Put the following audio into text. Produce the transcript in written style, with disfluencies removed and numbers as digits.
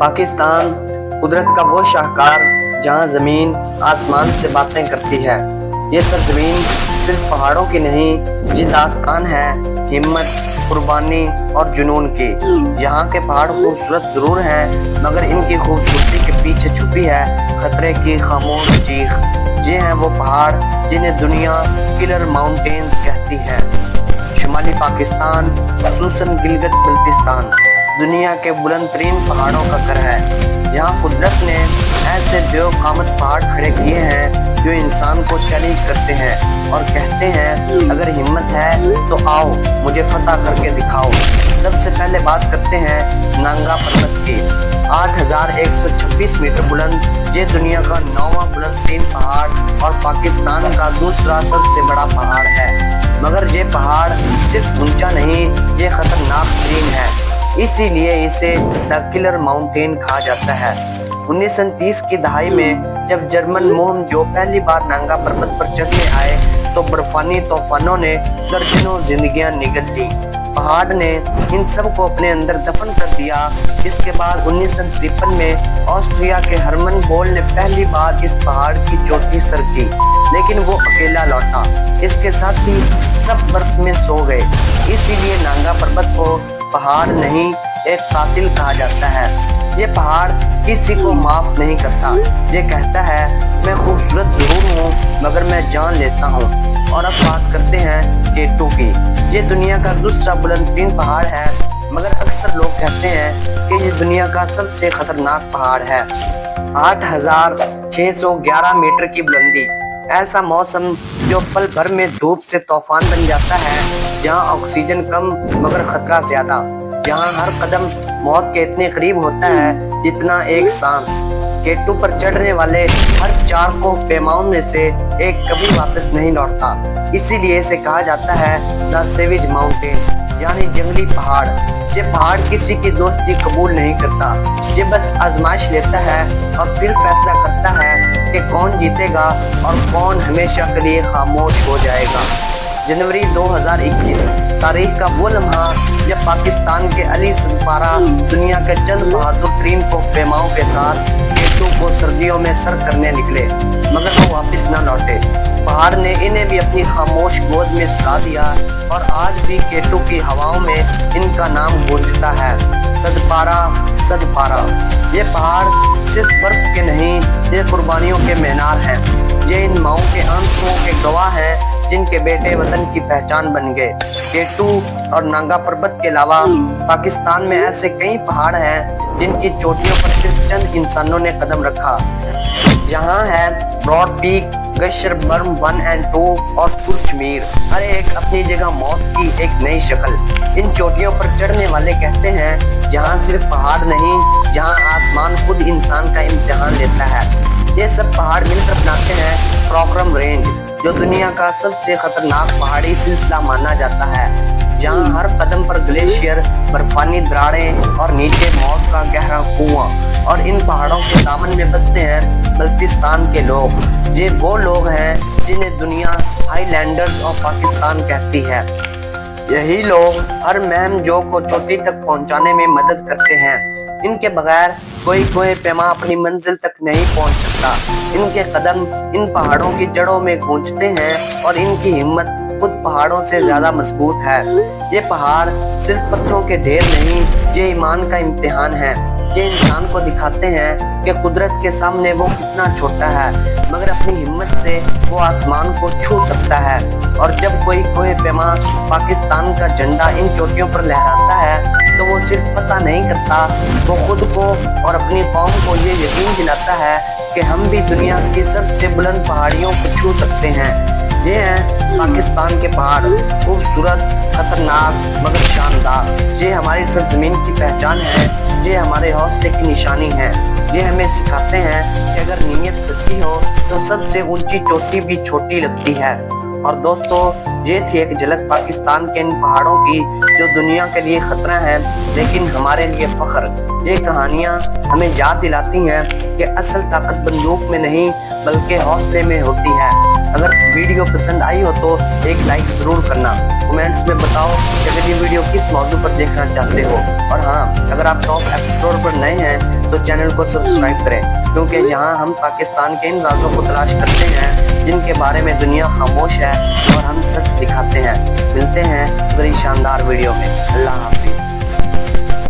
पाकिस्तान कुदरत का वो शाहकार जहां ज़मीन आसमान से बातें करती है। ये सरजमीन सिर्फ पहाड़ों की नहीं, ये दास्तान है हिम्मत, कुर्बानी और जुनून की। यहाँ के पहाड़ खूबसूरत ज़रूर हैं, मगर इनकी खूबसूरती के पीछे छुपी है खतरे की खामोश चीख। ये हैं वो पहाड़ जिन्हें दुनिया किलर माउंटेन्स कहती है। शुमाली पाकिस्तान, खुसूसन गिलगित बल्तिस्तान, दुनिया के बुलंद तरीन पहाड़ों का घर है। यहाँ कुदरत ने ऐसे देव कामत पहाड़ खड़े किए हैं जो इंसान को चैलेंज करते हैं और कहते हैं अगर हिम्मत है तो आओ मुझे फतह करके दिखाओ। सबसे पहले बात करते हैं नांगा पर्वत की। 8126 मीटर बुलंद, ये दुनिया का 9वां बुलंद तरीन पहाड़ और पाकिस्तान का दूसरा सबसे बड़ा पहाड़ है। मगर ये पहाड़ सिर्फ ऊंचा नहीं, ये खतरनाक तरीन है, इसीलिए इसे द किलर माउंटेन कहा जाता है। 1930 की दहाई में जब जर्मन मुहिम जो पहली बार नांगा पर्वत पर चढ़ने आए तो बर्फानी तूफानों ने दर्जनों जिंदगियां निगल ली। पहाड़ ने इन सब को अपने अंदर दफन कर दिया। इसके बाद 1953 में ऑस्ट्रिया के हरमन बोल ने पहली बार इस पहाड़ की चोटी सर की, लेकिन वो अकेला लौटा। इसके साथ ही सब बर्फ में सो गए। इसीलिए नांगा पर्वत को पहाड़ नहीं, एक कातिल कहा जाता है। ये पहाड़ किसी को माफ नहीं करता। ये कहता है मैं खूबसूरत जरूर हूँ मगर मैं जान लेता हूँ। और अब बात करते हैं केटू की। ये दुनिया का दूसरा बुलंदतरीन पहाड़ है, मगर अक्सर लोग कहते हैं कि ये दुनिया का सबसे खतरनाक पहाड़ है। 8611 मीटर की बुलंदी, ऐसा मौसम जो पल भर में धूप से तूफान बन जाता है। जहाँ ऑक्सीजन कम मगर खतरा ज्यादा, जहाँ हर कदम मौत के इतने करीब होता है जितना एक सांस। केटू पर चढ़ने वाले हर 4 को पैमाओं में से एक कभी वापस नहीं लौटता। इसीलिए इसे कहा जाता है द सेविज माउंटेन, यानी जंगली पहाड़। ये पहाड़ किसी की दोस्ती कबूल नहीं करता। ये बस आजमाइश लेता है और फिर फैसला करता है कि कौन जीतेगा और कौन हमेशा के लिए खामोश हो जाएगा। जनवरी 2021 तारीख का वो लम्हा जब पाकिस्तान के अली सदपारा दुनिया के चंद बहादुर तरीन को पैमाओं के साथ केटू को सर्दियों में सर करने निकले, मगर वो वापस न लौटे। पहाड़ ने इन्हें भी अपनी खामोश गोद में सुला दिया और आज भी केटू की हवाओं में इनका नाम गूंजता है, सदपारा सदपारा। ये पहाड़ सिर्फ बर्फ के नहीं, ये कुर्बानियों के मीनार हैं। ये इन माओं के आंसुओं के गवाह हैं जिनके बेटे वतन की पहचान बन गए। केटू और नांगा पर्वत के अलावा पाकिस्तान में ऐसे कई पहाड़ हैं जिनकी चोटियों पर सिर्फ चंद इंसानों ने कदम रखा। यहाँ है ब्रॉड पीक, गशर बर्म 1 और 2 और तुर्चमीर, हर एक अपनी जगह मौत की एक नई शक्ल। इन चोटियों पर चढ़ने वाले कहते हैं यहाँ सिर्फ पहाड़ नहीं, यहाँ आसमान खुद इंसान का इम्तिहान लेता है। ये सब पहाड़ मिलकर बनाते हैं पराक्रम रेंज, जो दुनिया का सबसे खतरनाक पहाड़ी सिलसिला माना जाता है। जहाँ हर कदम पर ग्लेशियर, बर्फानी दरारें और नीचे मौत का गहरा कुआं। और इन पहाड़ों के दामन में बसते हैं बल्तिस्तान के लोग। ये वो लोग हैं जिन्हें दुनिया हाईलैंडर्स ऑफ पाकिस्तान कहती है। यही लोग हर महम जो को चोटी तक पहुंचाने में मदद करते हैं। इनके बगैर कोई पैमा अपनी मंजिल तक नहीं पहुंच सकता। इनके कदम इन पहाड़ों की जड़ों में गूंजते हैं और इनकी हिम्मत खुद पहाड़ों से ज्यादा मजबूत है। ये पहाड़ सिर्फ पत्थरों के ढेर नहीं, ये ईमान का इम्तिहान है। ये इंसान को दिखाते हैं कि कुदरत के सामने वो कितना छोटा है, मगर अपनी हिम्मत से वो आसमान को छू सकता है। और जब कोई पैमा पाकिस्तान का झंडा इन चोटियों पर लहराता है तो वो सिर्फ फतह नहीं करता, वो खुद को और अपनी कौम को ये यकीन दिलाता है कि हम भी दुनिया की सबसे बुलंद पहाड़ियों को छू सकते हैं। ये हैं पाकिस्तान के पहाड़, खूबसूरत, खतरनाक मगर शानदार। ये हमारी सरजमीन की पहचान है, ये हमारे हौसले की निशानी है। ये हमें सिखाते हैं कि अगर नीयत सच्ची हो तो सबसे ऊंची चोटी भी छोटी लगती है। और दोस्तों, ये थी एक झलक पाकिस्तान के इन पहाड़ों की जो दुनिया के लिए खतरा है लेकिन हमारे लिए फख्र। ये कहानियाँ हमें याद दिलाती हैं कि असल ताकत बंदूक में नहीं बल्कि हौसले में होती है। अगर वीडियो पसंद आई हो तो एक लाइक ज़रूर करना। कमेंट्स में बताओ कि अगली वीडियो किस मौजू पर देखना चाहते हो। और हाँ, अगर आप टॉप एक्सप्लोर पर नए हैं तो चैनल को सब्सक्राइब करें, क्योंकि यहाँ हम पाकिस्तान के इन राजों को तलाश करते हैं जिनके बारे में दुनिया खामोश है और हम सच दिखाते हैं। मिलते हैं अगली शानदार वीडियो में। अल्लाह हाफिज़।